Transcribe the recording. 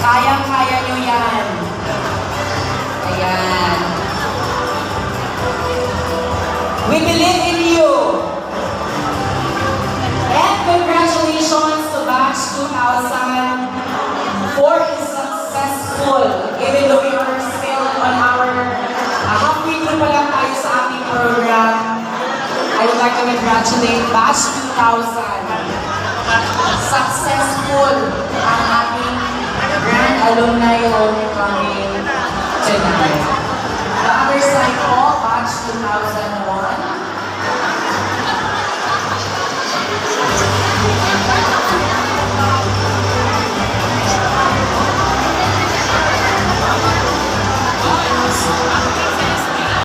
Kayang-kaya nyo yan. Ayan. We believe in you. And congratulations to Batch 2000 for a successful, even though we are still on our halfway through pa lang tayo sa ating program. I would like to congratulate Batch 2000. Successful ang ating grand alumni